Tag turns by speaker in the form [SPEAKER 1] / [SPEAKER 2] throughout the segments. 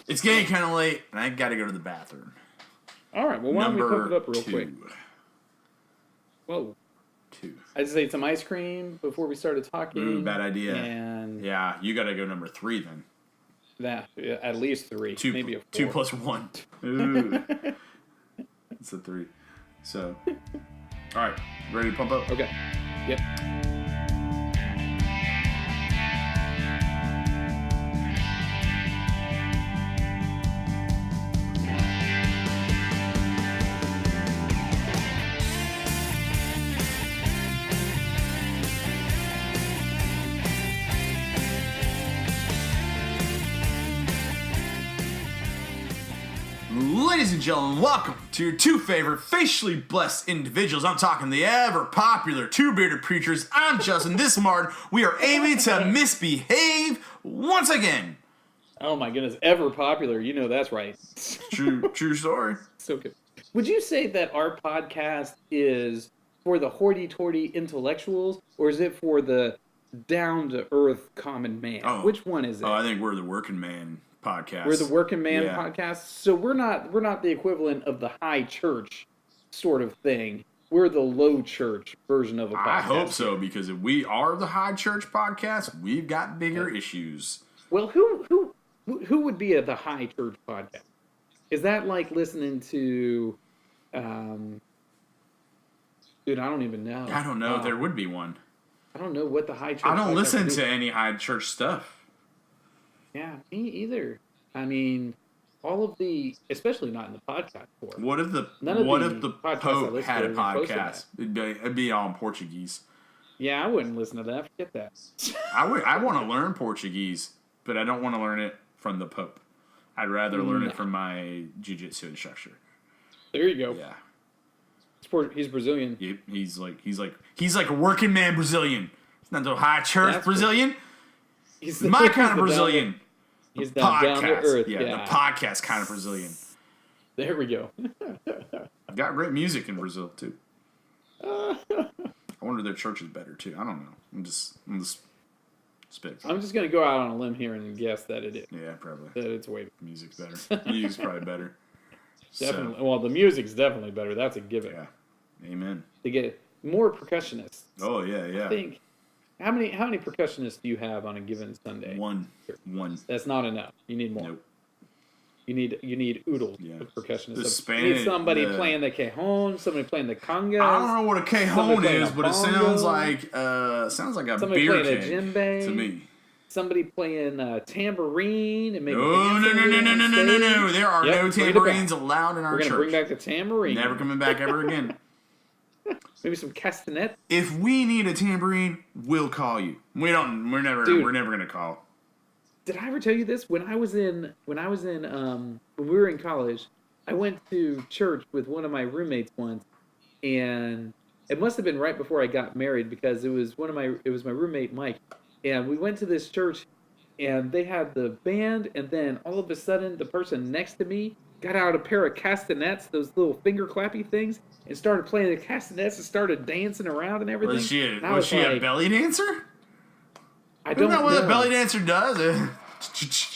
[SPEAKER 1] It's getting kind of late, and I got to go to the bathroom.
[SPEAKER 2] All right, well, why don't we pump it up real quick? Whoa.
[SPEAKER 1] 2.
[SPEAKER 2] I'd say some ice cream before we started talking.
[SPEAKER 1] Bad idea.
[SPEAKER 2] And
[SPEAKER 1] yeah, you got to go number 3 then.
[SPEAKER 2] At least 3, maybe a 4.
[SPEAKER 1] 2 plus 1. Ooh. It's a 3. So, all right, ready to pump up?
[SPEAKER 2] Okay. Yep.
[SPEAKER 1] Ladies and gentlemen, welcome to your 2 favorite facially blessed individuals. I'm talking the ever-popular 2 bearded preachers. I'm Justin. This Martin. We are aiming to misbehave once again.
[SPEAKER 2] Oh my goodness, ever popular. You know that's right.
[SPEAKER 1] True story.
[SPEAKER 2] So good. Would you say that our podcast is for the hoity-toity intellectuals, or is it for the down-to-earth common man?
[SPEAKER 1] Oh.
[SPEAKER 2] Which one is it?
[SPEAKER 1] Oh, I think we're the working man podcast.
[SPEAKER 2] We're the working man podcast. So we're not the equivalent of the high church sort of thing. We're the low church version of a podcast.
[SPEAKER 1] I hope so, because if we are the high church podcast, we've got bigger issues.
[SPEAKER 2] Well, who would be the high church podcast? Is that like listening to dude, I don't even know.
[SPEAKER 1] I don't know if there would be one.
[SPEAKER 2] I don't know what the high church
[SPEAKER 1] I don't
[SPEAKER 2] podcast
[SPEAKER 1] listen
[SPEAKER 2] is.
[SPEAKER 1] to any high church stuff.
[SPEAKER 2] Yeah, me either. I mean, all of the, especially not in the podcast form.
[SPEAKER 1] What if the Pope had a podcast? It'd be all in Portuguese.
[SPEAKER 2] Yeah, I wouldn't listen to that. Forget that.
[SPEAKER 1] I want to learn Portuguese, but I don't want to learn it from the Pope. I'd rather learn it from my jiu-jitsu instructor.
[SPEAKER 2] There you go.
[SPEAKER 1] Yeah.
[SPEAKER 2] He's Brazilian.
[SPEAKER 1] He's like a working man Brazilian. He's not the high church Brazilian. He's my kind of Brazilian.
[SPEAKER 2] He's down to earth.
[SPEAKER 1] Yeah, the podcast kind of Brazilian.
[SPEAKER 2] There we go.
[SPEAKER 1] I've got great music in Brazil too. I wonder if their church is better too. I don't know. I'm just spit.
[SPEAKER 2] I'm just gonna go out on a limb here and guess that it is.
[SPEAKER 1] Yeah, probably.
[SPEAKER 2] That it's way
[SPEAKER 1] music's better. Music's probably better.
[SPEAKER 2] Definitely. So. Well, the music's definitely better. That's a given.
[SPEAKER 1] Yeah. Amen.
[SPEAKER 2] They get more percussionists.
[SPEAKER 1] Oh yeah.
[SPEAKER 2] I think. How many percussionists do you have on a given Sunday?
[SPEAKER 1] One.
[SPEAKER 2] That's not enough. You need more.
[SPEAKER 1] Nope.
[SPEAKER 2] You need oodles of percussionists.
[SPEAKER 1] You
[SPEAKER 2] need somebody playing the cajon, somebody playing the congas.
[SPEAKER 1] I don't know what a cajon is, but it sounds like a
[SPEAKER 2] somebody
[SPEAKER 1] beer
[SPEAKER 2] playing
[SPEAKER 1] keg
[SPEAKER 2] a djembe
[SPEAKER 1] to me.
[SPEAKER 2] Somebody playing tambourine and maybe
[SPEAKER 1] No. There are no tambourines allowed in our church.
[SPEAKER 2] We're gonna bring back the tambourine.
[SPEAKER 1] Never coming back ever again.
[SPEAKER 2] Maybe some castanets.
[SPEAKER 1] If we need a tambourine, we'll call you. We're never gonna call.
[SPEAKER 2] Did I ever tell you this? When we were in college, I went to church with one of my roommates once, and it must have been right before I got married because it was my roommate Mike, and we went to this church, and they had the band, and then all of a sudden the person next to me got out a pair of castanets, those little finger clappy things, and started playing the castanets and started dancing around and everything.
[SPEAKER 1] Was she a belly dancer?
[SPEAKER 2] I don't know
[SPEAKER 1] what a belly dancer does.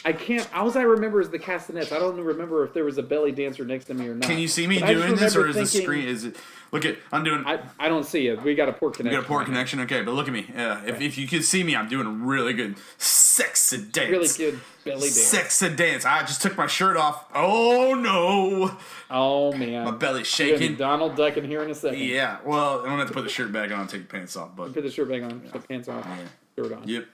[SPEAKER 2] I can't. All I remember is the castanets. I don't remember if there was a belly dancer next to me or not.
[SPEAKER 1] Can you see me doing this, or is the screen? Is it? Look at I'm doing.
[SPEAKER 2] I don't see it. We got a poor connection.
[SPEAKER 1] We got a poor connection. Okay, but look at me. If you could see me, I'm doing a really good sexy dance.
[SPEAKER 2] Really good belly dance.
[SPEAKER 1] Sexy dance. I just took my shirt off. Oh no.
[SPEAKER 2] Oh man.
[SPEAKER 1] My belly's shaking.
[SPEAKER 2] Donald Duck in here in a second.
[SPEAKER 1] Yeah. Well, I'm gonna have to put the shirt back on and take the pants off. But
[SPEAKER 2] put the shirt back on. Put the pants on.
[SPEAKER 1] Yeah.
[SPEAKER 2] Shirt on.
[SPEAKER 1] Yep.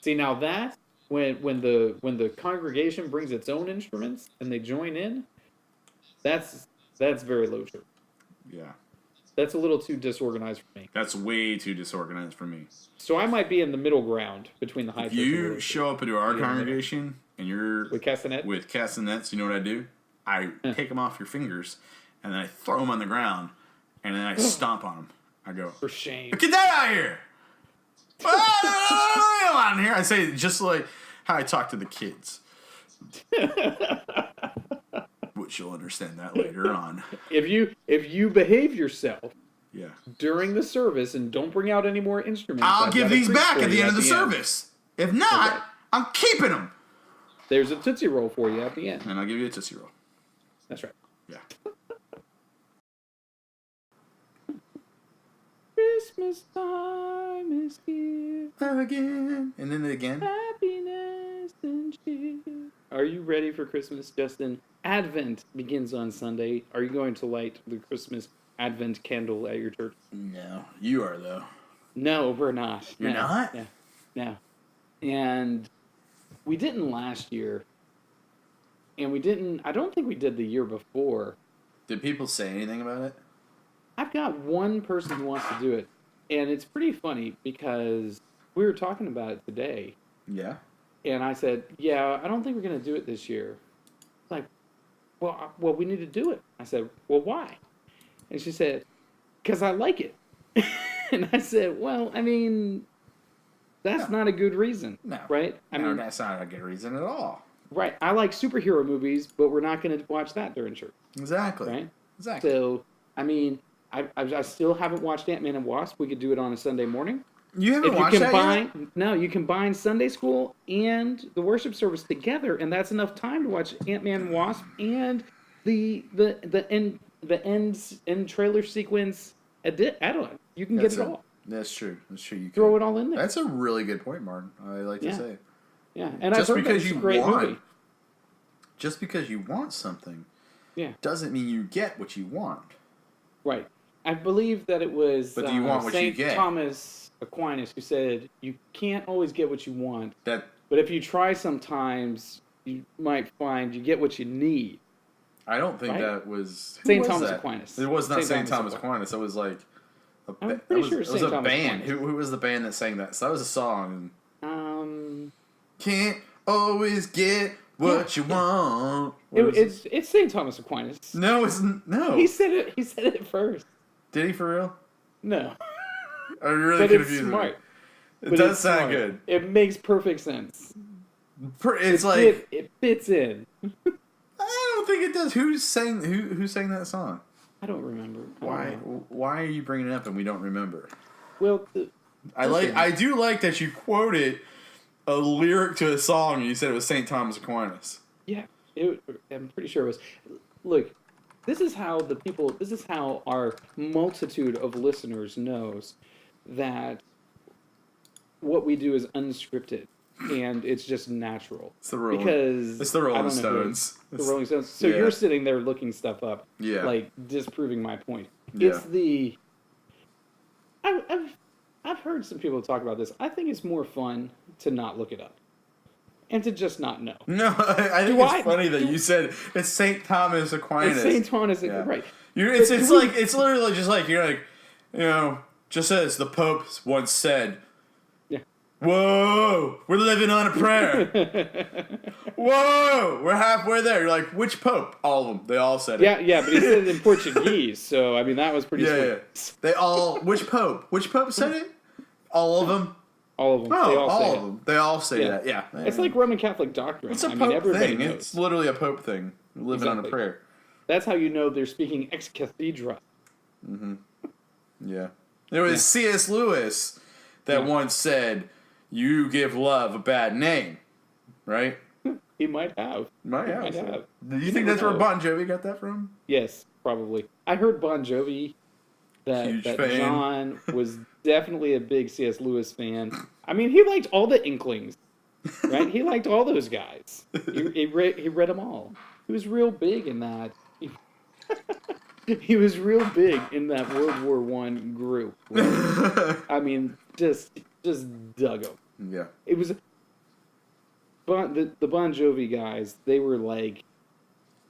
[SPEAKER 2] See now that when the congregation brings its own instruments and they join in, that's very low church.
[SPEAKER 1] Yeah.
[SPEAKER 2] That's a little too disorganized for me.
[SPEAKER 1] That's way too disorganized for me.
[SPEAKER 2] So I might be in the middle ground between the high church and the low church.
[SPEAKER 1] You show up into our congregation and you're
[SPEAKER 2] with
[SPEAKER 1] castanets, you know what I do? I take them off your fingers and then I throw them on the ground and then I stomp on them. I go,
[SPEAKER 2] for shame.
[SPEAKER 1] Get that out of here! Come on here. I say just like how I talk to the kids. Which you'll understand that later on.
[SPEAKER 2] If you behave yourself
[SPEAKER 1] Yeah.
[SPEAKER 2] during the service and don't bring out any more instruments,
[SPEAKER 1] I'll give these back at the end of the service. If not, I'm keeping them.
[SPEAKER 2] there's a Tootsie Roll for you at the end.
[SPEAKER 1] And I'll give you a Tootsie Roll.
[SPEAKER 2] That's right.
[SPEAKER 1] Yeah.
[SPEAKER 2] Christmas time is here.
[SPEAKER 1] Again. And then again.
[SPEAKER 2] Happiness and cheer. Are you ready for Christmas, Justin? Advent begins on Sunday. Are you going to light the Christmas Advent candle at your church?
[SPEAKER 1] No. You are, though.
[SPEAKER 2] No, we're not.
[SPEAKER 1] You're not?
[SPEAKER 2] Yeah. No. And we didn't last year. And we didn't, I don't think we did the year before.
[SPEAKER 1] Did people say anything about it?
[SPEAKER 2] I've got one person who wants to do it. And it's pretty funny because we were talking about it today.
[SPEAKER 1] Yeah.
[SPEAKER 2] And I said, yeah, I don't think we're going to do it this year. It's like, well, we need to do it. I said, well, why? And she said, because I like it. And I said, well, I mean, that's not a good reason.
[SPEAKER 1] No.
[SPEAKER 2] Right? I mean,
[SPEAKER 1] that's not a good reason at all.
[SPEAKER 2] Right. I like superhero movies, but we're not going to watch that during church.
[SPEAKER 1] Exactly.
[SPEAKER 2] Right?
[SPEAKER 1] Exactly.
[SPEAKER 2] So, I mean, I still haven't watched Ant-Man and Wasp. We could do it on a Sunday morning.
[SPEAKER 1] You haven't watched that yet?
[SPEAKER 2] No, you combine Sunday school and the worship service together, and that's enough time to watch Ant-Man and Wasp and the end trailer sequence add-on. You can get it all.
[SPEAKER 1] That's true. That's true. You can
[SPEAKER 2] throw it all in there.
[SPEAKER 1] That's a really good point, Martin. I like to say.
[SPEAKER 2] Yeah, and I've heard that's a great movie.
[SPEAKER 1] Just because you want something,
[SPEAKER 2] doesn't
[SPEAKER 1] mean you get what you want.
[SPEAKER 2] Right. I believe that it was
[SPEAKER 1] but do you want what you get?
[SPEAKER 2] Thomas Aquinas who said you can't always get what you want.
[SPEAKER 1] But
[SPEAKER 2] if you try sometimes, you might find you get what you need.
[SPEAKER 1] I don't think that was
[SPEAKER 2] St. Thomas Aquinas.
[SPEAKER 1] It was not St. Thomas Aquinas. It was like
[SPEAKER 2] I'm pretty sure
[SPEAKER 1] it was a
[SPEAKER 2] Thomas
[SPEAKER 1] band.
[SPEAKER 2] Aquinas.
[SPEAKER 1] Who was the band that sang that? So that was a song.
[SPEAKER 3] Can't always get what you want.
[SPEAKER 2] It's St. Thomas Aquinas.
[SPEAKER 1] No, it's no.
[SPEAKER 2] He said it first.
[SPEAKER 1] Did he for real?
[SPEAKER 2] No.
[SPEAKER 1] I'm really
[SPEAKER 2] but
[SPEAKER 1] confused.
[SPEAKER 2] It's smart.
[SPEAKER 1] It does sound good.
[SPEAKER 2] It makes perfect sense.
[SPEAKER 1] It's like
[SPEAKER 2] it fits in.
[SPEAKER 1] I don't think it does. Who sang that song?
[SPEAKER 2] I don't remember.
[SPEAKER 1] Why are you bringing it up and we don't remember?
[SPEAKER 2] Well,
[SPEAKER 1] I do like that you quoted a lyric to a song and you said it was St. Thomas Aquinas.
[SPEAKER 2] Yeah, I'm pretty sure it was. Look, this is how our multitude of listeners knows that what we do is unscripted and it's just natural.
[SPEAKER 1] It's the Rolling Stones.
[SPEAKER 2] The Rolling Stones. So you're sitting there looking stuff up, like disproving my point.
[SPEAKER 1] Yeah.
[SPEAKER 2] It's the. I've heard some people talk about this. I think it's more fun to not look it up. And to just not know.
[SPEAKER 1] No, I think it's funny that you said it's St. Thomas Aquinas.
[SPEAKER 2] It's St. Thomas, right.
[SPEAKER 1] It's literally just like, you're like, just as the Pope once said, whoa, we're living on a prayer. Whoa, we're halfway there. You're like, which Pope? All of them. They all said it.
[SPEAKER 2] Yeah, but he said it in Portuguese, so, I mean, that was pretty sweet.
[SPEAKER 1] Yeah. They all, which Pope? Which Pope said it? All of them?
[SPEAKER 2] All of them.
[SPEAKER 1] Oh,
[SPEAKER 2] they all
[SPEAKER 1] all
[SPEAKER 2] say
[SPEAKER 1] of
[SPEAKER 2] it.
[SPEAKER 1] them. They all say that, yeah.
[SPEAKER 2] It's like Roman Catholic doctrine.
[SPEAKER 1] It's a Pope thing.
[SPEAKER 2] Knows.
[SPEAKER 1] It's literally a Pope thing. Living on a prayer.
[SPEAKER 2] That's how you know they're speaking ex cathedra.
[SPEAKER 1] Mm-hmm. Yeah. There was C.S. Lewis that once said, you give love a bad name, right?
[SPEAKER 2] He might have.
[SPEAKER 1] Might have. Do you think that's where Bon Jovi got that from?
[SPEAKER 2] Yes, probably. I heard Bon Jovi that John was definitely a big C.S. Lewis fan. I mean, he liked all the Inklings, right? He liked all those guys. He read them all. He was real big in that. He was real big in that World War I group. Right? I mean, just dug them.
[SPEAKER 1] Yeah.
[SPEAKER 2] It was the Bon Jovi guys. They were like,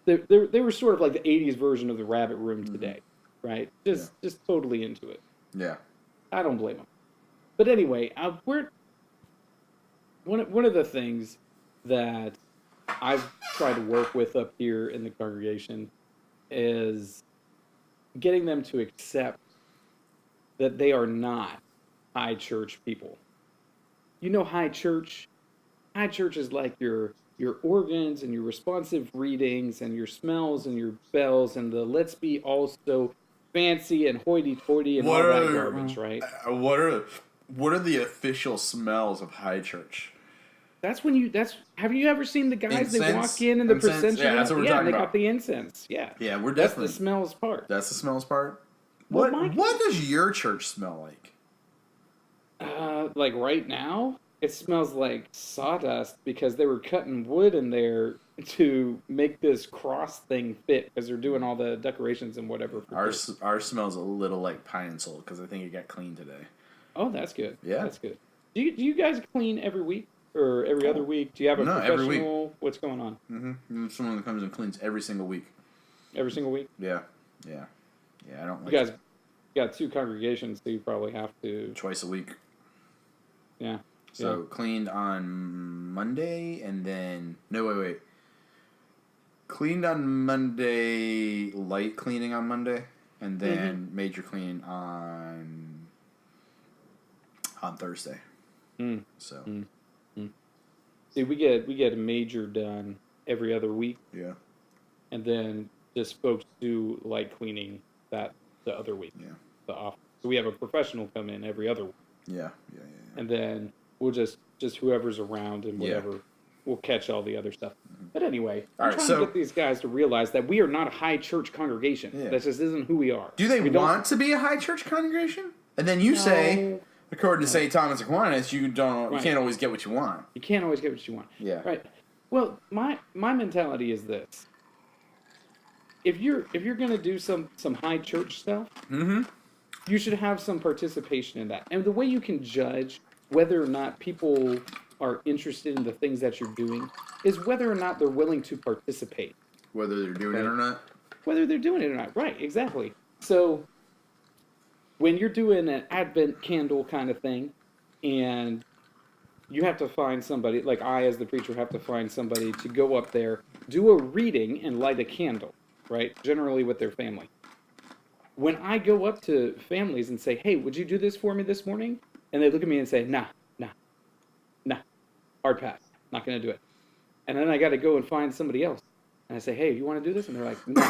[SPEAKER 2] they were sort of like the '80s version of the Rabbit Room today, right? Just totally into it.
[SPEAKER 1] Yeah.
[SPEAKER 2] I don't blame them. But anyway, one of the things that I've tried to work with up here in the congregation is getting them to accept that they are not high church people. You know, high church is like your organs and your responsive readings and your smells and your bells and the let's be also fancy and hoity-toity and all that garbage, right?
[SPEAKER 1] What are the official smells of high church?
[SPEAKER 2] That's when you. Have you ever seen the guys that
[SPEAKER 1] Incense?
[SPEAKER 2] walk in the
[SPEAKER 1] Incense?
[SPEAKER 2] procession?
[SPEAKER 1] Yeah, that's what we're talking
[SPEAKER 2] and they
[SPEAKER 1] about.
[SPEAKER 2] got the incense. Yeah.
[SPEAKER 1] Yeah, we're
[SPEAKER 2] That's
[SPEAKER 1] definitely.
[SPEAKER 2] the smells part.
[SPEAKER 1] That's the smells part.
[SPEAKER 2] Well,
[SPEAKER 1] What does your church smell like?
[SPEAKER 2] Like right now, it smells like sawdust because they were cutting wood in there to make this cross thing fit because they're doing all the decorations and whatever.
[SPEAKER 1] Ours smells a little like pine and salt because I think it got clean today.
[SPEAKER 2] Oh, that's good.
[SPEAKER 1] Yeah.
[SPEAKER 2] That's good. Do you guys clean every week or every other week? Do you have a professional?
[SPEAKER 1] Every week.
[SPEAKER 2] What's going on?
[SPEAKER 1] Mm-hmm. Someone that comes and cleans every single week.
[SPEAKER 2] Every single week?
[SPEAKER 1] Yeah. I don't like
[SPEAKER 2] You guys got 2 congregations, so you probably have to.
[SPEAKER 1] twice a week.
[SPEAKER 2] Yeah.
[SPEAKER 1] So cleaned on Monday and then wait. Cleaned on Monday, light cleaning on Monday, and then major clean on Thursday. So
[SPEAKER 2] See, we get a major done every other week,
[SPEAKER 1] yeah,
[SPEAKER 2] and then just folks do light cleaning the other week.
[SPEAKER 1] Yeah.
[SPEAKER 2] The off. So we have a professional come in every other week.
[SPEAKER 1] Yeah.
[SPEAKER 2] And then we'll just whoever's around and whatever, we'll catch all the other stuff. But anyway, I'm trying to get these guys to realize that we are not a high church congregation.
[SPEAKER 1] Yeah.
[SPEAKER 2] That just isn't who we are.
[SPEAKER 1] Do they want to be a high church congregation? And then you say, according to St. Thomas Aquinas, you can't always get what you want.
[SPEAKER 2] You can't always get what you want.
[SPEAKER 1] Yeah.
[SPEAKER 2] Right. Well, my mentality is this: if you're gonna do some high church stuff, you should have some participation in that. And the way you can judge whether or not people are interested in the things that you're doing is whether or not they're willing to participate.
[SPEAKER 1] Whether they're doing it or not?
[SPEAKER 2] Whether they're doing it or not. Right, exactly. So when you're doing an Advent candle kind of thing, and you have to find somebody, like I as the preacher have to find somebody to go up there, do a reading, and light a candle, right? Generally with their family. When I go up to families and say, hey, would you do this for me this morning? And they look at me and say, nah, hard pass, not going to do it. And then I got to go and find somebody else. And I say, hey, you want to do this? And they're like, no,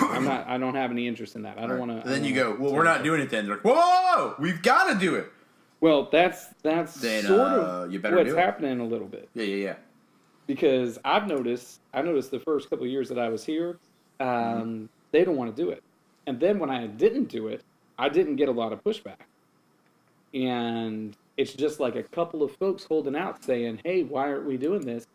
[SPEAKER 2] I don't have any interest in that. I don't want to.
[SPEAKER 1] Then you go, well, we're not doing it then. They're like, whoa, we've got to do it.
[SPEAKER 2] Well, that's then, sort of
[SPEAKER 1] you better
[SPEAKER 2] what's
[SPEAKER 1] do it.
[SPEAKER 2] happening a little bit.
[SPEAKER 1] Yeah.
[SPEAKER 2] Because I noticed the first couple of years that I was here, they don't want to do it. And then when I didn't do it, I didn't get a lot of pushback. And it's just like a couple of folks holding out saying, hey, why aren't we doing this?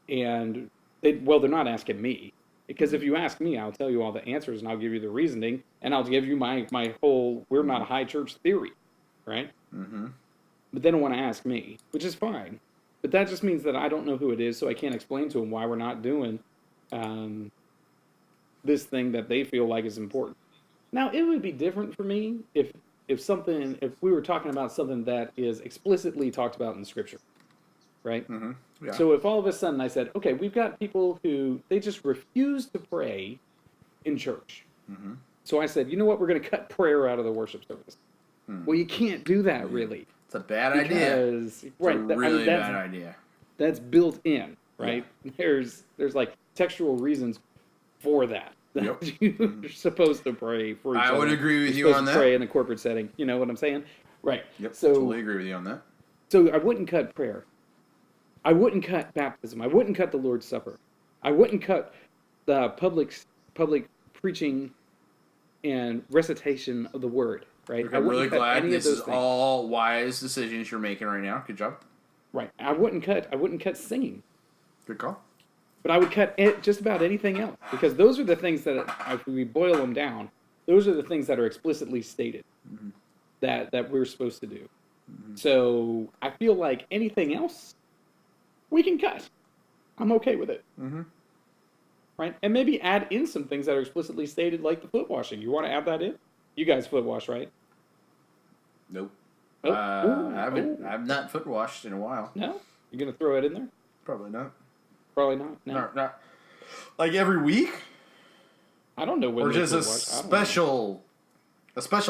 [SPEAKER 2] And they're not asking me. Because if you ask me, I'll tell you all the answers and I'll give you the reasoning and I'll give you my whole, we're not a high church theory, right? Mm-hmm. But they don't want to ask me, which is fine. But that just means that I don't know who it is, so I can't explain to them why we're not doing this thing that they feel like is important. Now, it would be different for me if we were talking about something that is explicitly talked about in Scripture, right? Mm-hmm. Yeah. So if all of a sudden I said, okay, we've got people who, they just refuse to pray in church. Mm-hmm. So I said, you know what, we're going to cut prayer out of the worship service. Well, you can't do that, really.
[SPEAKER 1] It's a bad idea. It's
[SPEAKER 2] right,
[SPEAKER 1] a really bad idea.
[SPEAKER 2] That's built in, right? Yeah. There's like textual reasons for that.
[SPEAKER 1] Yep.
[SPEAKER 2] You're supposed to pray for each other.
[SPEAKER 1] I would agree with you on that.
[SPEAKER 2] Pray in a corporate setting. You know what I'm saying? Right.
[SPEAKER 1] Yep.
[SPEAKER 2] So,
[SPEAKER 1] totally agree with you on that.
[SPEAKER 2] So I wouldn't cut prayer. I wouldn't cut baptism. I wouldn't cut the Lord's Supper. I wouldn't cut the public preaching and recitation of the Word. Right.
[SPEAKER 1] I'm really glad this is all wise decisions you're making right now. Good job.
[SPEAKER 2] Right. I wouldn't cut singing.
[SPEAKER 1] Good call.
[SPEAKER 2] But I would cut just about anything else because those are the things that, if we boil them down, those are the things that are explicitly stated that we're supposed to do. Mm-hmm. So I feel like anything else we can cut. I'm okay with it. Mm-hmm. Right? And maybe add in some things that are explicitly stated, like the foot washing. You want to add that in? You guys foot wash, right?
[SPEAKER 1] Nope.
[SPEAKER 2] Oh.
[SPEAKER 1] I've not foot washed in a while.
[SPEAKER 2] No? You're going to throw it in there?
[SPEAKER 1] Probably not.
[SPEAKER 2] Probably not. No.
[SPEAKER 1] Not like every week.
[SPEAKER 2] I don't know when.
[SPEAKER 1] Or just a special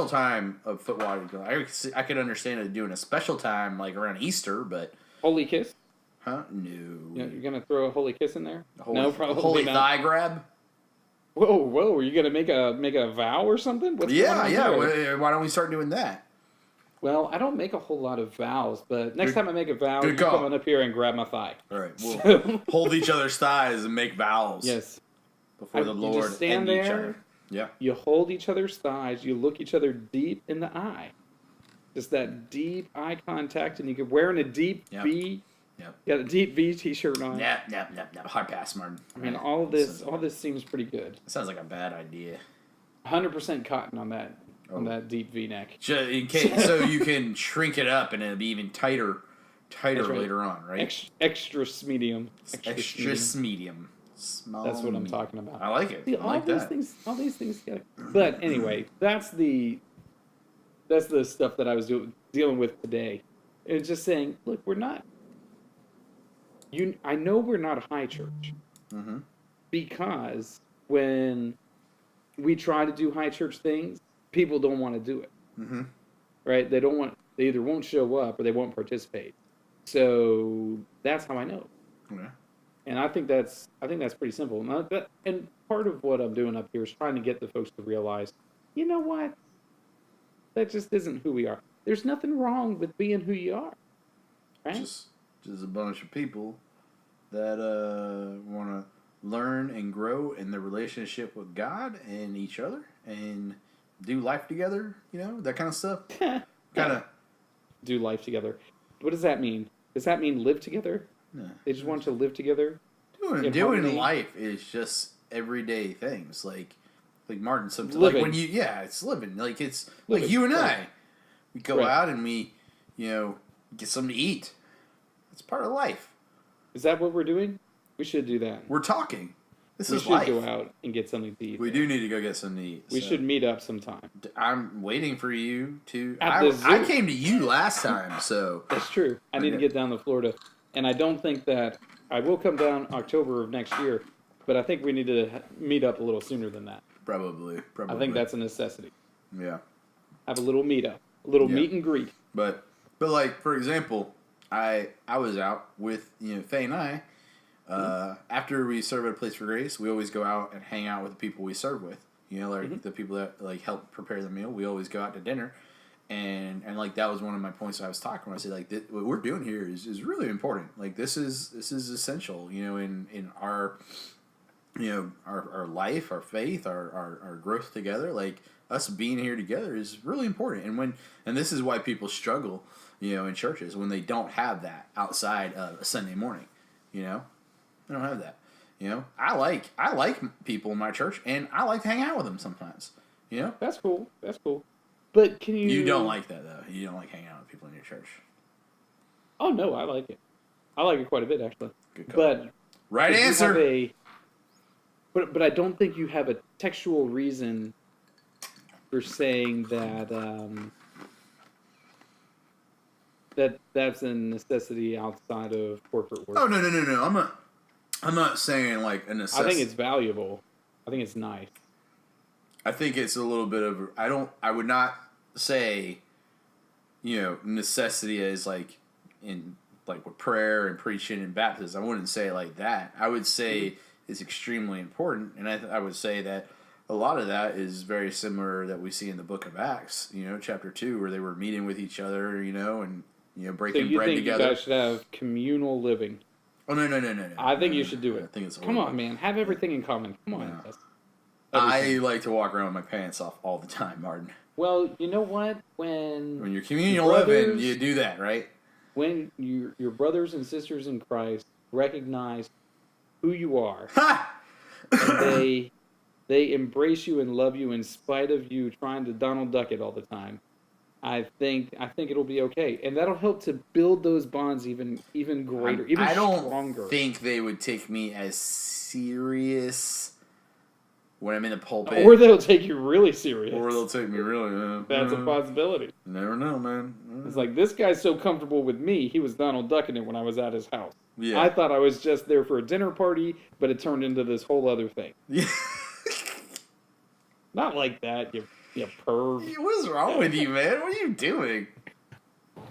[SPEAKER 1] time of foot washing. I could understand it doing a special time like around Easter, but
[SPEAKER 2] holy kiss.
[SPEAKER 1] Huh? No.
[SPEAKER 2] You're gonna throw a holy kiss in there?
[SPEAKER 1] No, probably holy not. Thigh grab.
[SPEAKER 2] Whoa! Are you gonna make a vow or something? What's
[SPEAKER 1] yeah. Why don't we start doing that?
[SPEAKER 2] Well, I don't make a whole lot of vows, but next time I make a vow,
[SPEAKER 1] good
[SPEAKER 2] you
[SPEAKER 1] call.
[SPEAKER 2] come on up here and grab my thigh.
[SPEAKER 1] All right, we'll
[SPEAKER 2] So-
[SPEAKER 1] hold each other's thighs and make vows.
[SPEAKER 2] Yes.
[SPEAKER 1] Before the
[SPEAKER 2] You
[SPEAKER 1] Lord
[SPEAKER 2] just stand
[SPEAKER 1] and each
[SPEAKER 2] there.
[SPEAKER 1] other. Yeah.
[SPEAKER 2] You hold each other's thighs. You look each other deep in the eye. Just that deep eye contact, and you could wearing a deep
[SPEAKER 1] Yep.
[SPEAKER 2] V.
[SPEAKER 1] Yep.
[SPEAKER 2] Got a deep V T-shirt on.
[SPEAKER 1] Yep. Hard pass, Martin.
[SPEAKER 2] I mean, all this seems pretty good.
[SPEAKER 1] Sounds like a bad idea.
[SPEAKER 2] 100% cotton on that deep V-neck.
[SPEAKER 1] In case, so you can shrink it up and it'll be even tighter
[SPEAKER 2] Right.
[SPEAKER 1] later on, right?
[SPEAKER 2] Extra medium.
[SPEAKER 1] Extra medium. Small.
[SPEAKER 2] That's what I'm talking about.
[SPEAKER 1] I like it.
[SPEAKER 2] See,
[SPEAKER 1] I like that.
[SPEAKER 2] All these things gotta. But anyway, that's the stuff that I was dealing with today. It's just saying, look, we're not. I know we're not a high church,
[SPEAKER 1] Mm-hmm.
[SPEAKER 2] because when we try to do high church things, people don't want to do it.
[SPEAKER 1] Mm-hmm.
[SPEAKER 2] Right? They either won't show up or they won't participate. So that's how I know.
[SPEAKER 1] Okay.
[SPEAKER 2] And I think that's pretty simple. And part of what I'm doing up here is trying to get the folks to realize, you know what? That just isn't who we are. There's nothing wrong with being who you are. Right?
[SPEAKER 1] Just a bunch of people that want to learn and grow in their relationship with God and each other and do life together, that kind of stuff. Kind of
[SPEAKER 2] do life together. What does that mean? Does that mean live together?
[SPEAKER 1] Yeah.
[SPEAKER 2] They just want to live together?
[SPEAKER 1] Doing
[SPEAKER 2] harmony?
[SPEAKER 1] life is just everyday things. Like Martin, sometimes
[SPEAKER 2] Living.
[SPEAKER 1] like when it's living. Like it's
[SPEAKER 2] Living,
[SPEAKER 1] like you and
[SPEAKER 2] right.
[SPEAKER 1] I. We go
[SPEAKER 2] Right.
[SPEAKER 1] out and we, get something to eat. It's part of life.
[SPEAKER 2] Is that what we're doing? We should do that.
[SPEAKER 1] We're talking. This
[SPEAKER 2] We
[SPEAKER 1] is
[SPEAKER 2] should
[SPEAKER 1] life.
[SPEAKER 2] go out and get something to eat.
[SPEAKER 1] We do need to go get something to eat.
[SPEAKER 2] We should meet up sometime.
[SPEAKER 1] I'm waiting for you to.
[SPEAKER 2] At the zoo.
[SPEAKER 1] I came to you last time, so
[SPEAKER 2] That's true. I need to get down to Florida. And I don't think that I will come down October of next year, but I think we need to meet up a little sooner than that.
[SPEAKER 1] probably.
[SPEAKER 2] I think that's a necessity.
[SPEAKER 1] Yeah.
[SPEAKER 2] Have a little meet up, a little
[SPEAKER 1] Yeah.
[SPEAKER 2] meet and greet.
[SPEAKER 1] But like for example, I was out with Faye and I. After we serve at a place for grace, we always go out and hang out with the people we serve with. The people that help prepare the meal. We always go out to dinner, and like that was one of my points I was talking when I said like what we're doing here is really important. Like this is essential. In our our life, our faith, our growth together. Like us being here together is really important. And this is why people struggle, in churches when they don't have that outside of a Sunday morning. They don't have that. I like people in my church, and I like to hang out with them sometimes.
[SPEAKER 2] That's cool. That's cool. But can you?
[SPEAKER 1] You don't like that though. You don't like hanging out with people in your church.
[SPEAKER 2] Oh no, I like it. I like it quite a bit actually.
[SPEAKER 1] Good call.
[SPEAKER 2] But
[SPEAKER 1] Right
[SPEAKER 2] you
[SPEAKER 1] answer.
[SPEAKER 2] have but I don't think you have a textual reason for saying that that's a necessity outside of corporate work.
[SPEAKER 1] Oh no. I'm not saying like a necessity.
[SPEAKER 2] I think it's valuable. I think it's nice.
[SPEAKER 1] I think it's a little bit of. I would not say, necessity is like in like with prayer and preaching and baptism. I wouldn't say it like that. I would say it's extremely important, and I would say that a lot of that is very similar that we see in the book of Acts. Chapter 2, where they were meeting with each other, and breaking
[SPEAKER 2] So you
[SPEAKER 1] bread
[SPEAKER 2] think
[SPEAKER 1] together.
[SPEAKER 2] you guys should have communal living?
[SPEAKER 1] Oh no.
[SPEAKER 2] I think you should do it.
[SPEAKER 1] I think it's
[SPEAKER 2] Come on, man. Have everything in common. Come on.
[SPEAKER 1] No.
[SPEAKER 2] That's
[SPEAKER 1] I
[SPEAKER 2] everything.
[SPEAKER 1] like to walk around with my pants off all the time, Martin.
[SPEAKER 2] Well, you know what? When
[SPEAKER 1] When you're communal
[SPEAKER 2] brothers-
[SPEAKER 1] living, you do that, right?
[SPEAKER 2] when your brothers and sisters in Christ recognize who you are,
[SPEAKER 1] Ha!
[SPEAKER 2] and they embrace you and love you in spite of you trying to Donald Duck it all the time, I think it'll be okay, and that'll help to build those bonds even greater, even
[SPEAKER 1] I don't
[SPEAKER 2] stronger.
[SPEAKER 1] think they would take me as serious when I'm in the pulpit.
[SPEAKER 2] Or they'll take you really serious.
[SPEAKER 1] Or they'll take me really.
[SPEAKER 2] That's a possibility.
[SPEAKER 1] You never know, man.
[SPEAKER 2] It's like, this guy's so comfortable with me, he was Donald Ducking it when I was at his house.
[SPEAKER 1] Yeah.
[SPEAKER 2] I thought I was just there for a dinner party, but it turned into this whole other thing.
[SPEAKER 1] Yeah.
[SPEAKER 2] Not like that, you perv.
[SPEAKER 1] What's wrong with you, man? What are you doing?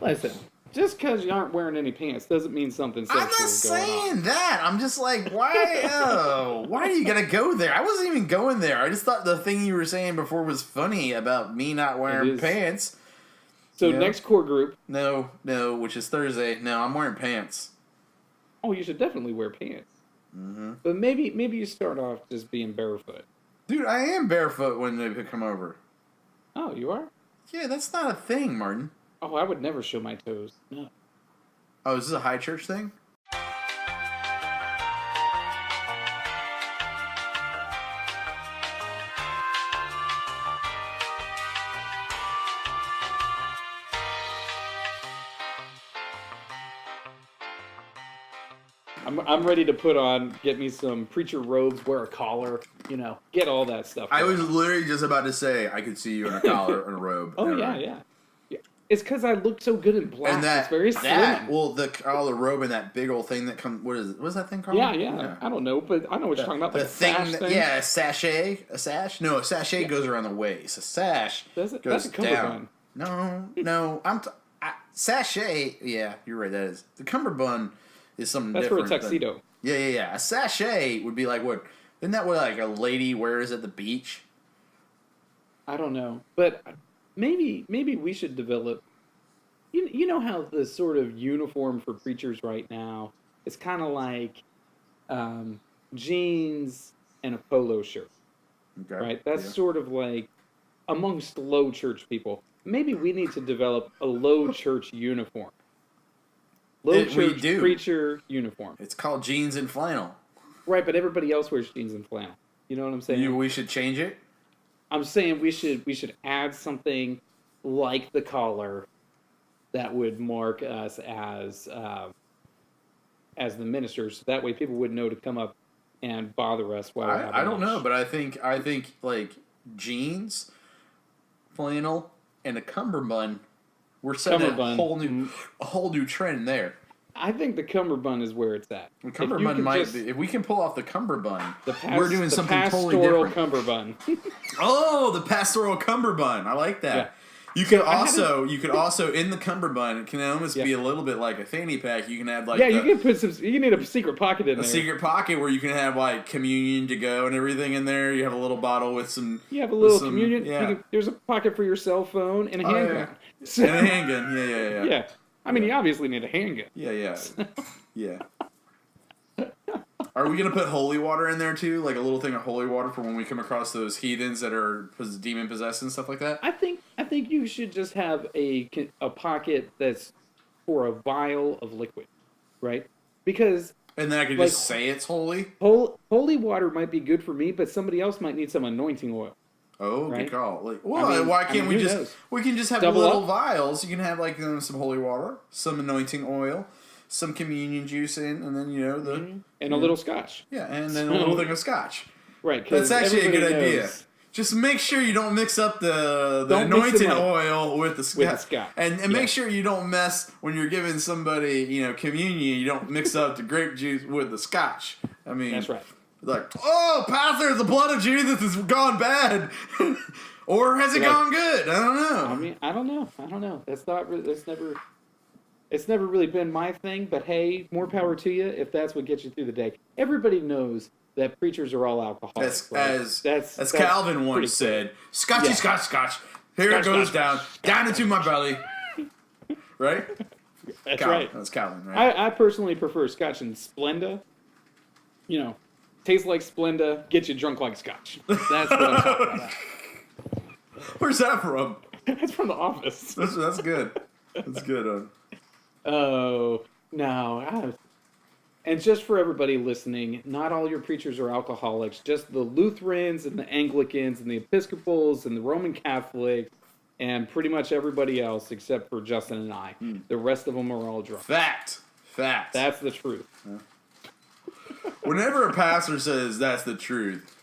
[SPEAKER 2] Listen, just because you aren't wearing any pants doesn't mean something sexual
[SPEAKER 1] I'm not
[SPEAKER 2] is going on.
[SPEAKER 1] saying that. I'm just like, why? Why are you gonna go there? I wasn't even going there. I just thought the thing you were saying before was funny about me not wearing
[SPEAKER 2] is.
[SPEAKER 1] pants.
[SPEAKER 2] So
[SPEAKER 1] Yeah.
[SPEAKER 2] next core group.
[SPEAKER 1] No, which is Thursday. No, I'm wearing pants.
[SPEAKER 2] Oh, you should definitely wear pants.
[SPEAKER 1] Mm-hmm.
[SPEAKER 2] But maybe you start off just being barefoot.
[SPEAKER 1] Dude, I am barefoot when they come over.
[SPEAKER 2] Oh, you are?
[SPEAKER 1] Yeah, that's not a thing, Martin.
[SPEAKER 2] Oh, I would never show my toes. No.
[SPEAKER 1] Oh, is this a high church thing?
[SPEAKER 2] I'm ready to get me some preacher robes, wear a collar, get all that stuff.
[SPEAKER 1] I was literally just about to say I could see you in a collar and a robe.
[SPEAKER 2] Oh, yeah. It's because I look so good in black.
[SPEAKER 1] And that,
[SPEAKER 2] it's very slim.
[SPEAKER 1] Well, the collar, robe, and that big old thing that comes. What is it? What's that thing called?
[SPEAKER 2] Yeah. I don't know, but I know what you're talking about.
[SPEAKER 1] The
[SPEAKER 2] Like
[SPEAKER 1] thing,
[SPEAKER 2] thing.
[SPEAKER 1] yeah, a sachet, a sash. No, a sachet goes around the waist. A sash
[SPEAKER 2] That's
[SPEAKER 1] goes
[SPEAKER 2] a
[SPEAKER 1] down.
[SPEAKER 2] cummerbund.
[SPEAKER 1] No, sachet. Yeah, you're right. That is the cummerbund is something
[SPEAKER 2] That's
[SPEAKER 1] different.
[SPEAKER 2] for a tuxedo.
[SPEAKER 1] Yeah. A sachet would be like what? Isn't that what like a lady wears at the beach?
[SPEAKER 2] I don't know, but maybe we should develop. You know how the sort of uniform for preachers right now, it's kind of like jeans and a polo shirt,
[SPEAKER 1] Okay.
[SPEAKER 2] right? That's sort of like amongst low church people. Maybe we need to develop a low church uniform. Low church preacher uniform.
[SPEAKER 1] It's called jeans and flannel.
[SPEAKER 2] Right, but everybody else wears jeans and flannel. You know what I'm saying?
[SPEAKER 1] We should change it.
[SPEAKER 2] I'm saying we should add something like the collar that would mark us as the ministers. That way, people would know to come up and bother us while we're having
[SPEAKER 1] I don't
[SPEAKER 2] lunch.
[SPEAKER 1] know, but I think like jeans, flannel, and a cummerbund. We're setting a whole new trend there.
[SPEAKER 2] I think the cummerbund is where it's at.
[SPEAKER 1] The cummerbund might be. If we can pull off the cummerbund, we're doing something totally
[SPEAKER 2] pastoral
[SPEAKER 1] different.
[SPEAKER 2] cummerbund.
[SPEAKER 1] Oh, the pastoral cummerbund. I like that.
[SPEAKER 2] Yeah.
[SPEAKER 1] You could also in the cummerbund, it can almost be a little bit like a fanny pack. You can have like
[SPEAKER 2] you can put some. You need a secret pocket in there.
[SPEAKER 1] A secret pocket where you can have like communion to go and everything in there. You have a little bottle with some.
[SPEAKER 2] You have a little communion. Yeah. There's a pocket for your cell phone and a handgun.
[SPEAKER 1] Yeah. So, and a handgun. Yeah.
[SPEAKER 2] Yeah. I mean, you obviously need a handgun.
[SPEAKER 1] Yeah. Are we gonna put holy water in there too, like a little thing of holy water for when we come across those heathens that are demon possessed and stuff like that?
[SPEAKER 2] I think you should just have a pocket that's for a vial of liquid, right? Because
[SPEAKER 1] and then I could just say it's holy.
[SPEAKER 2] Holy water might be good for me, but somebody else might need some anointing oil.
[SPEAKER 1] Oh,
[SPEAKER 2] right?
[SPEAKER 1] Good call. Like, why can't we just
[SPEAKER 2] knows?
[SPEAKER 1] We can just have
[SPEAKER 2] Double
[SPEAKER 1] little
[SPEAKER 2] up?
[SPEAKER 1] vials? You can have like some holy water, some anointing oil, some communion juice in, and then
[SPEAKER 2] and a little scotch.
[SPEAKER 1] Yeah, and then a little thing of scotch.
[SPEAKER 2] Right.
[SPEAKER 1] That's actually a good idea. Just make sure you don't mix up the anointing oil with the scotch. And make sure you don't mess when you're giving somebody communion. You don't mix up the grape juice with the scotch. I mean,
[SPEAKER 2] that's right.
[SPEAKER 1] Like, oh, Pastor, the blood of Jesus has gone bad, or has it gone good? I don't know.
[SPEAKER 2] I mean, I don't know. It's never really been my thing. But hey, more power to you if that's what gets you through the day. Everybody knows that preachers are all alcoholics.
[SPEAKER 1] As Calvin once said, "Scotchy, scotch. Here it goes down into my belly." Right?
[SPEAKER 2] That's
[SPEAKER 1] Calvin.
[SPEAKER 2] right.
[SPEAKER 1] That's Calvin. Right?
[SPEAKER 2] I personally prefer Scotch and Splenda. Tastes like Splenda, gets you drunk like Scotch. That's what I'm talking about.
[SPEAKER 1] Where's that from?
[SPEAKER 2] That's from The Office.
[SPEAKER 1] That's good. That's good.
[SPEAKER 2] Oh, no. And just for everybody listening, not all your preachers are alcoholics. Just the Lutherans and the Anglicans and the Episcopals and the Roman Catholics and pretty much everybody else except for Justin and I. The rest of them are all drunk.
[SPEAKER 1] Fact.
[SPEAKER 2] That's the truth.
[SPEAKER 1] Yeah. Whenever a pastor says that's the truth,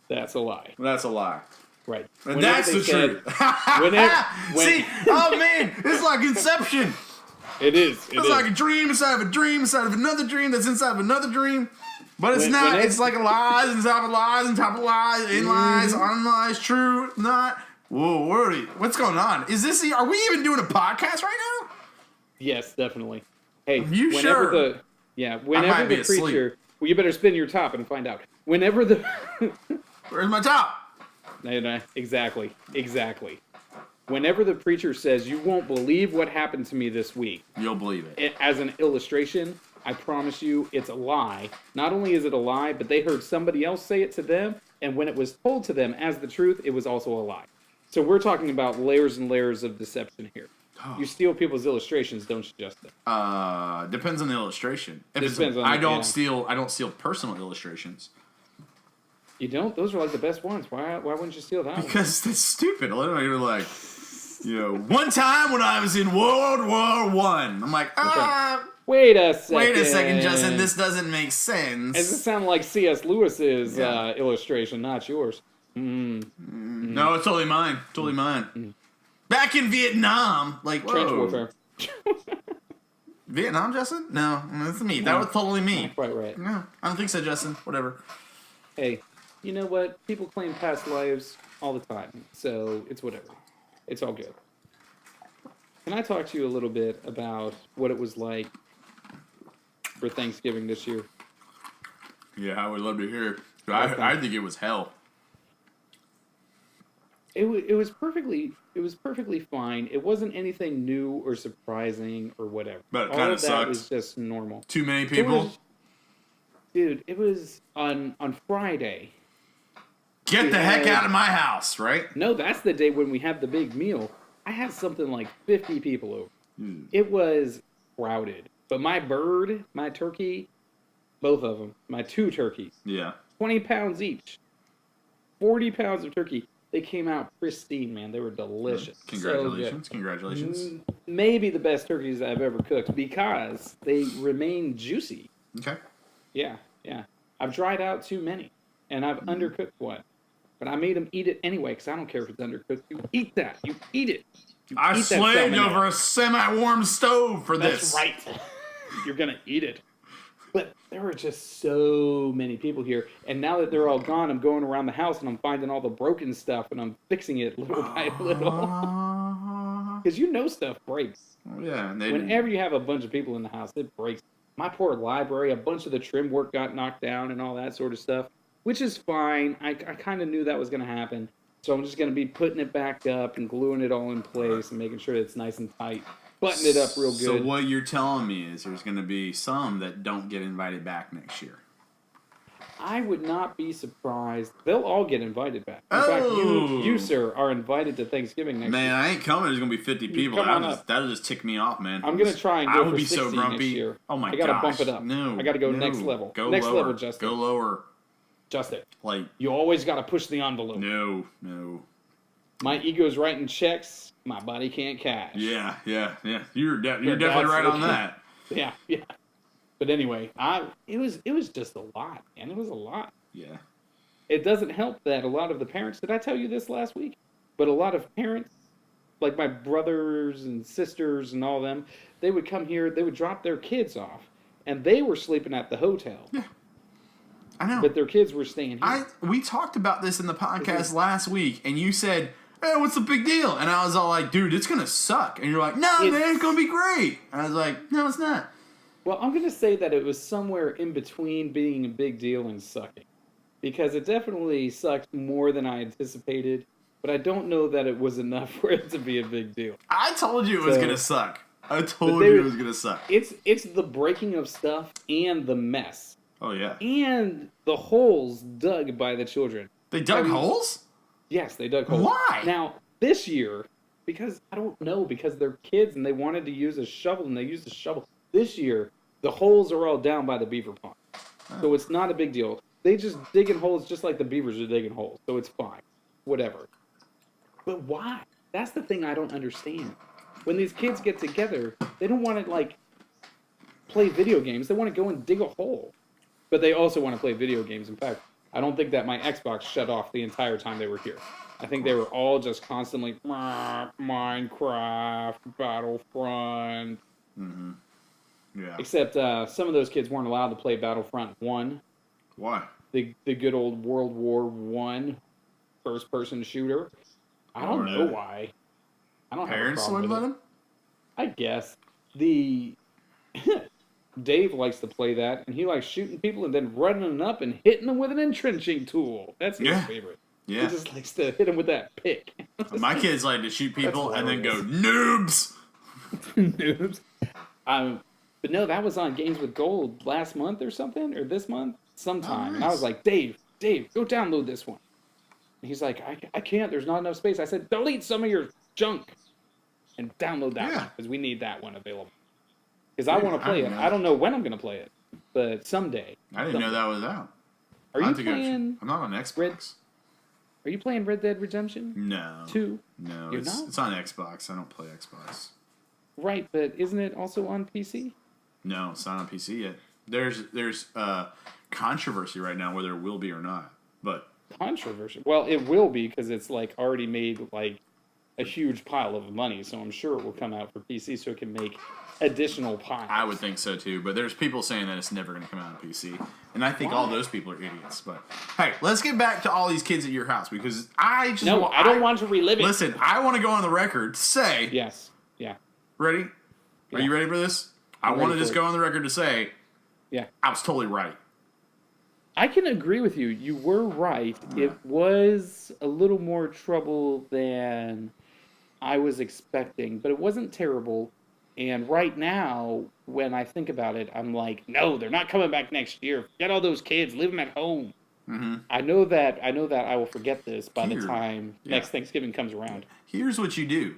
[SPEAKER 2] that's a lie.
[SPEAKER 1] That's a lie.
[SPEAKER 2] Right.
[SPEAKER 1] And that's the truth. See, oh man, it's like Inception.
[SPEAKER 2] It is.
[SPEAKER 1] It's like a dream inside of a dream inside of another dream that's inside of another dream. But it's not. It's like a lies on top of lies on top of lies, in lies, on lies, true, not. Whoa, what's going on? Are we even doing a podcast right now?
[SPEAKER 2] Yes, definitely. Hey,
[SPEAKER 1] are you sure?
[SPEAKER 2] Whenever the preacher... Well, you better spin your top and find out. Whenever the...
[SPEAKER 1] Where's my top?
[SPEAKER 2] Exactly. Whenever the preacher says, "You won't believe what happened to me this week,"
[SPEAKER 1] You'll believe it.
[SPEAKER 2] as an illustration, I promise you it's a lie. Not only is it a lie, but they heard somebody else say it to them, and when it was told to them as the truth, it was also a lie. So we're talking about layers and layers of deception here. You steal people's illustrations, don't you, Justin?
[SPEAKER 1] Depends on the illustration. I don't steal personal illustrations.
[SPEAKER 2] You don't? Those are like the best ones. Why wouldn't you steal that one?
[SPEAKER 1] Because it's stupid. Literally, you're like, one time when I was in World War One, I'm like,
[SPEAKER 2] Wait a second.
[SPEAKER 1] wait a second, Justin, this doesn't make sense.
[SPEAKER 2] Does it sound like C.S. Lewis's illustration, not yours?
[SPEAKER 1] No, it's totally mine. Totally mine. Back in Vietnam, like, whoa.
[SPEAKER 2] Trench warfare.
[SPEAKER 1] Vietnam, Justin? No, that's me. That was totally me.
[SPEAKER 2] Not quite right.
[SPEAKER 1] No, I don't think so, Justin. Whatever.
[SPEAKER 2] Hey, you know what? People claim past lives all the time, so it's whatever. It's all good. Can I talk to you a little bit about what it was like for Thanksgiving this year?
[SPEAKER 1] Yeah, I would love to hear it. I think it was hell.
[SPEAKER 2] It was perfectly fine. It wasn't anything new or surprising or whatever.
[SPEAKER 1] But it
[SPEAKER 2] all
[SPEAKER 1] kind
[SPEAKER 2] of
[SPEAKER 1] of
[SPEAKER 2] that
[SPEAKER 1] sucked.
[SPEAKER 2] was just normal.
[SPEAKER 1] Too many people.
[SPEAKER 2] It was on Friday.
[SPEAKER 1] Get the heck out of my house, right?
[SPEAKER 2] No, that's the day when we had the big meal. I had something like 50 people over. It was crowded. But my turkey, both of them, my 2 turkeys, 20 pounds each, 40 pounds of turkey. They came out pristine, man. They were delicious.
[SPEAKER 1] Congratulations.
[SPEAKER 2] So
[SPEAKER 1] Congratulations.
[SPEAKER 2] maybe the best turkeys I've ever cooked because they remain juicy.
[SPEAKER 1] Okay.
[SPEAKER 2] Yeah. I've dried out too many, and I've undercooked one. But I made them eat it anyway because I don't care if it's undercooked. You eat that. You eat it.
[SPEAKER 1] I slaved over a semi-warm stove for this.
[SPEAKER 2] That's right. You're going to eat it. But there were just so many people here. And now that they're all gone, I'm going around the house and I'm finding all the broken stuff and I'm fixing it little by little. Because stuff breaks.
[SPEAKER 1] Yeah.
[SPEAKER 2] Whenever you have a bunch of people in the house, it breaks. My poor library, a bunch of the trim work got knocked down and all that sort of stuff, which is fine. I kind of knew that was going to happen. So I'm just going to be putting it back up and gluing it all in place and making sure it's nice and tight. Button it up real good.
[SPEAKER 1] So what you're telling me is there's going to be some that don't get invited back next year.
[SPEAKER 2] I would not be surprised. They'll all get invited back. In fact, you, sir, are invited to Thanksgiving next year.
[SPEAKER 1] Man, I ain't coming. There's going to be 50 people. That'll just tick me off, man.
[SPEAKER 2] I'm going to try and go for 60
[SPEAKER 1] so grumpy.
[SPEAKER 2] next year.
[SPEAKER 1] Oh, my gosh.
[SPEAKER 2] I got to bump it up.
[SPEAKER 1] No.
[SPEAKER 2] I got to go next level. Next level, Justin.
[SPEAKER 1] Go lower.
[SPEAKER 2] Justin.
[SPEAKER 1] Like,
[SPEAKER 2] you always got to push the envelope.
[SPEAKER 1] No.
[SPEAKER 2] My ego's writing checks. My body can't cash.
[SPEAKER 1] Yeah. You're definitely right on that.
[SPEAKER 2] Yeah. But anyway, it was just a lot, man. It was a lot.
[SPEAKER 1] Yeah.
[SPEAKER 2] It doesn't help that a lot of the parents, did I tell you this last week? But a lot of parents, like my brothers and sisters and all of them, they would come here, they would drop their kids off, and they were sleeping at the hotel.
[SPEAKER 1] Yeah. I know.
[SPEAKER 2] But their kids were staying here.
[SPEAKER 1] We talked about this in the podcast last week, and you said, hey, what's the big deal? And I was all like, dude, it's going to suck. And you're like, no, man, it's going to be great. And I was like, no, it's not.
[SPEAKER 2] Well, I'm going to say that it was somewhere in between being a big deal and sucking. Because it definitely sucked more than I anticipated, but I don't know that it was enough for it to be a big deal.
[SPEAKER 1] I told you it was going to suck. I told you it was going to suck.
[SPEAKER 2] It's the breaking of stuff and the mess.
[SPEAKER 1] Oh, yeah.
[SPEAKER 2] And the holes dug by the children.
[SPEAKER 1] They dug holes?
[SPEAKER 2] Yes, they dug holes.
[SPEAKER 1] Why?
[SPEAKER 2] Now, this year, because I don't know, because they're kids and they wanted to use a shovel and they used a shovel. This year, the holes are all down by the beaver pond. Oh. So it's not a big deal. They just dig in holes just like the beavers are digging holes. So it's fine. Whatever. But why? That's the thing I don't understand. When these kids get together, they don't want to, play video games. They want to go and dig a hole. But they also want to play video games. In fact, I don't think that my Xbox shut off the entire time they were here. I think they were all just constantly, Minecraft, Battlefront.
[SPEAKER 1] Mm-hmm. Yeah.
[SPEAKER 2] Except some of those kids weren't allowed to play Battlefront 1.
[SPEAKER 1] Why?
[SPEAKER 2] The good old World War I first-person shooter. I don't know why. I don't
[SPEAKER 1] Parents
[SPEAKER 2] have a problem
[SPEAKER 1] would let
[SPEAKER 2] with
[SPEAKER 1] them?
[SPEAKER 2] I guess. Dave likes to play that, and he likes shooting people and then running up and hitting them with an entrenching tool. That's his favorite.
[SPEAKER 1] Yeah.
[SPEAKER 2] He just likes to hit him with that pick.
[SPEAKER 1] My kids like to shoot people and then go, noobs!
[SPEAKER 2] Noobs. But no, that was on Games with Gold last month or something, or this month, sometime.
[SPEAKER 1] Oh,
[SPEAKER 2] And I was
[SPEAKER 1] nice.
[SPEAKER 2] like, Dave, go download this one. And he's like, I can't. There's not enough space. I said, delete some of your junk and download that one because we need that one available. Because I want to play it. I don't know when I'm going to play it, but someday.
[SPEAKER 1] I didn't know that was out.
[SPEAKER 2] Are you playing?
[SPEAKER 1] I'm not on Xbox.
[SPEAKER 2] Are you playing Red Dead Redemption?
[SPEAKER 1] No.
[SPEAKER 2] 2?
[SPEAKER 1] No,
[SPEAKER 2] You're
[SPEAKER 1] it's,
[SPEAKER 2] not?
[SPEAKER 1] it's on Xbox. I don't play Xbox.
[SPEAKER 2] Right, but isn't it also on PC?
[SPEAKER 1] No, it's not on PC yet. There's controversy right now whether it will be or not. But
[SPEAKER 2] Controversial. Well, it will be because it's like already made like a huge pile of money, so I'm sure it will come out for PC so it can make additional piles.
[SPEAKER 1] I would think so too. But there's people saying that it's never going to come out on PC, and I think all those people are idiots. But hey, let's get back to all these kids at your house because I don't
[SPEAKER 2] want to relive it.
[SPEAKER 1] Listen, I want to go on the record to say.
[SPEAKER 2] Yes. Yeah.
[SPEAKER 1] Ready? Are you ready for this? I want to just go on the record to say.
[SPEAKER 2] Yeah.
[SPEAKER 1] I was totally right.
[SPEAKER 2] I can agree with you. You were right. It was a little more trouble than I was expecting, but it wasn't terrible. And right now, when I think about it, I'm like, no, they're not coming back next year. Forget all those kids. Leave them at home.
[SPEAKER 1] Mm-hmm.
[SPEAKER 2] I know that I will forget this by the time next Thanksgiving comes around.
[SPEAKER 1] Here's what you do.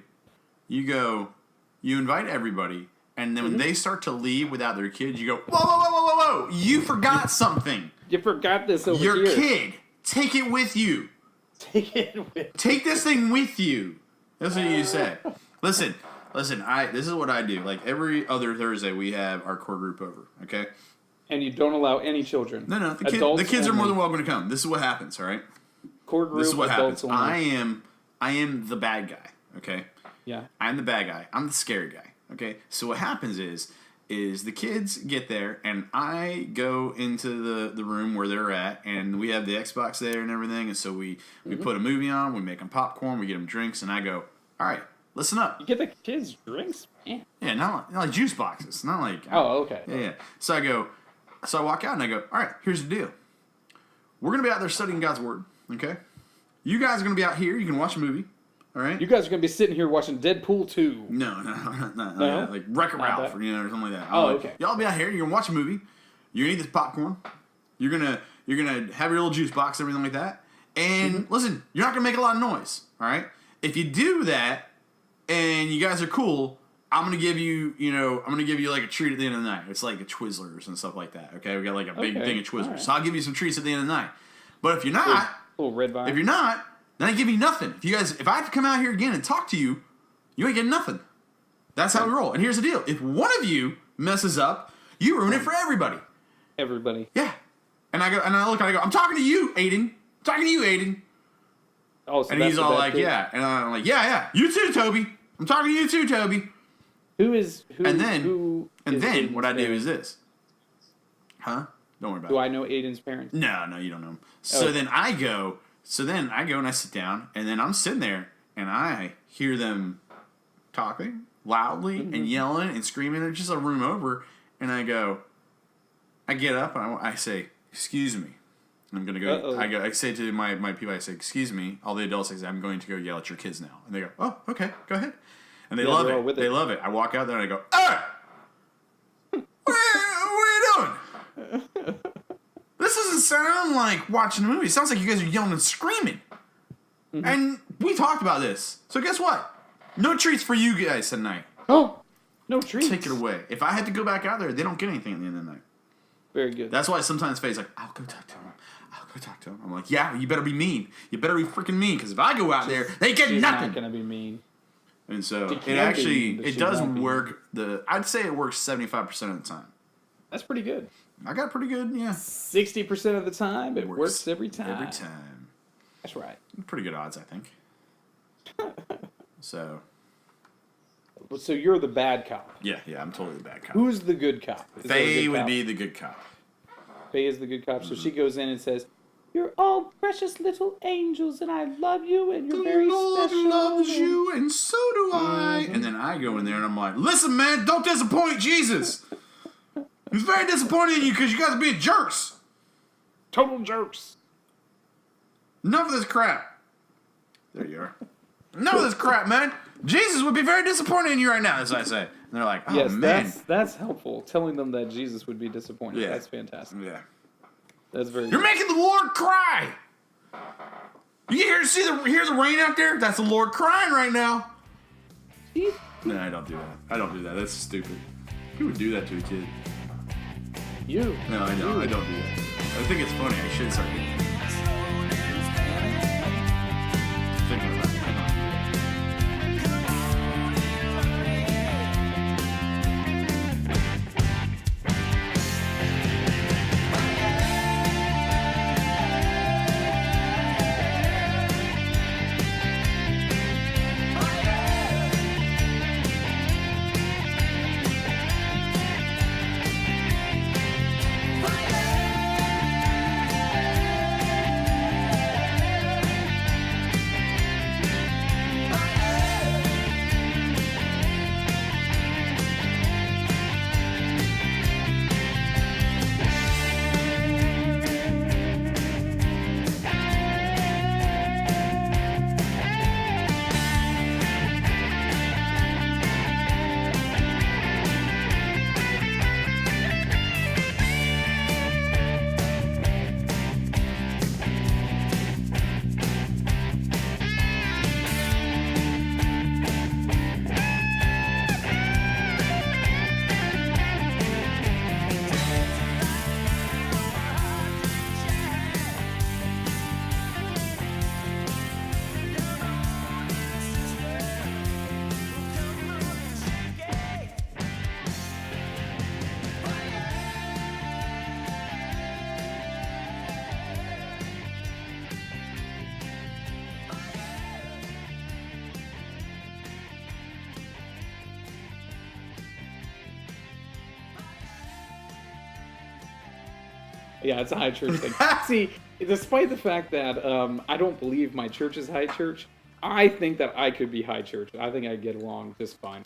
[SPEAKER 1] You invite everybody, and then when they start to leave without their kids, you go, whoa, whoa, whoa, whoa, whoa, whoa. You forgot something.
[SPEAKER 2] You forgot this over
[SPEAKER 1] Your
[SPEAKER 2] here.
[SPEAKER 1] kid. Take it with you. Take this thing with you. That's what you say. Listen, this is what I do. Like every other Thursday we have our core group over, okay?
[SPEAKER 2] And you don't allow any children.
[SPEAKER 1] No, the kids are more than welcome to come. This is what happens, all right?
[SPEAKER 2] Core group,
[SPEAKER 1] this is what happens.
[SPEAKER 2] only.
[SPEAKER 1] I am the bad guy, okay?
[SPEAKER 2] Yeah.
[SPEAKER 1] I'm the bad guy. I'm the scary guy, okay? So what happens is the kids get there, and I go into the room where they're at, and we have the Xbox there and everything, and so we put a movie on, we make them popcorn, we get them drinks, and I go, all right, listen up.
[SPEAKER 2] You get the kids drinks?
[SPEAKER 1] Yeah, not like juice boxes, not like...
[SPEAKER 2] Oh, okay.
[SPEAKER 1] Yeah. So I walk out, and I go, all right, here's the deal. We're going to be out there studying God's Word, okay? You guys are going to be out here, you can watch a movie, all right?
[SPEAKER 2] You guys are going to be sitting here watching Deadpool 2.
[SPEAKER 1] No, like Wreck-It Ralph, or something like that.
[SPEAKER 2] Oh, okay.
[SPEAKER 1] Y'all be out here. You're gonna watch a movie. You're gonna eat this popcorn. You're gonna have your little juice box, everything like that. And listen, you're not gonna make a lot of noise. All right. If you do that, and you guys are cool, I'm gonna give you like a treat at the end of the night. It's like a Twizzlers and stuff like that. Okay, we got like a big thing of Twizzlers. Right. So I'll give you some treats at the end of the night. But if you're not,
[SPEAKER 2] little red vine.
[SPEAKER 1] If you're not, then I give you nothing. If I have to come out here again and talk to you, you ain't getting nothing. That's how we roll. And here's the deal: if one of you messes up, you ruin it for everybody.
[SPEAKER 2] Everybody.
[SPEAKER 1] Yeah. And I look and I go, I'm talking to you, Aiden. I'm talking to you, Aiden.
[SPEAKER 2] Oh, so
[SPEAKER 1] and he's all like, yeah. And I'm like, yeah. You too, Toby. I'm talking to you too, Toby.
[SPEAKER 2] And
[SPEAKER 1] then what I do is this. Huh? Don't worry about it.
[SPEAKER 2] Do I know Aiden's parents?
[SPEAKER 1] No, you don't know them. So then I go and I sit down, and then I'm sitting there, and I hear them talking loudly and yelling and screaming. They're just a room over, and I get up, and I say, excuse me. I'm going to go, I say to my people, I say, excuse me. All the adults say, I'm going to go yell at your kids now. And they go, oh, okay, go ahead. And they love it. They love it. I walk out there, and I go, what are you doing? This doesn't sound like watching a movie. It sounds like you guys are yelling and screaming. And we talked about this. So guess what? No treats for you guys tonight.
[SPEAKER 2] Oh, no treats.
[SPEAKER 1] Take it away. If I had to go back out there, they don't get anything at the end of the night.
[SPEAKER 2] Very good.
[SPEAKER 1] That's why sometimes Faye's like, I'll go talk to him. I'm like, yeah, you better be mean. You better be freaking mean, because if I go out there, they get
[SPEAKER 2] she's
[SPEAKER 1] nothing.
[SPEAKER 2] Not going to be mean.
[SPEAKER 1] And so it does work. I'd say it works 75% of the time.
[SPEAKER 2] That's pretty good.
[SPEAKER 1] I got pretty good, yeah.
[SPEAKER 2] 60% of the time, it works every time.
[SPEAKER 1] Every time.
[SPEAKER 2] That's right.
[SPEAKER 1] Pretty good odds, I think. So
[SPEAKER 2] you're the bad cop.
[SPEAKER 1] Yeah, I'm totally the bad cop.
[SPEAKER 2] Who's the good cop?
[SPEAKER 1] Faye would be the good cop.
[SPEAKER 2] Faye is the good cop, so she goes in and says, "You're all precious little angels, and I love you, and you're very special.
[SPEAKER 1] The Lord loves you, and so do I." And then I go in there, and I'm like, "Listen, man, don't disappoint Jesus. He's very disappointed in you because you guys are being jerks.
[SPEAKER 2] Total jerks.
[SPEAKER 1] Enough of this crap. There you are. Enough of this crap, man. Jesus would be very disappointed in you right now, as I say. And they're like, oh,
[SPEAKER 2] yes,
[SPEAKER 1] man.
[SPEAKER 2] that's helpful. Telling them that Jesus would be disappointed.
[SPEAKER 1] Yeah.
[SPEAKER 2] That's fantastic.
[SPEAKER 1] Yeah.
[SPEAKER 2] That's very
[SPEAKER 1] You're
[SPEAKER 2] good.
[SPEAKER 1] making the Lord cry. You hear the rain out there? That's the Lord crying right now. No, I don't do that. I don't do that. That's stupid. Who would do that to a kid?
[SPEAKER 2] You.
[SPEAKER 1] No, I know. I don't do that. I think it's funny. I should start doing it. Thinking about it. I don't.
[SPEAKER 2] Yeah, it's a high church thing. See, despite the fact that I don't believe my church is high church, I think that I could be high church. I think I'd get along just fine.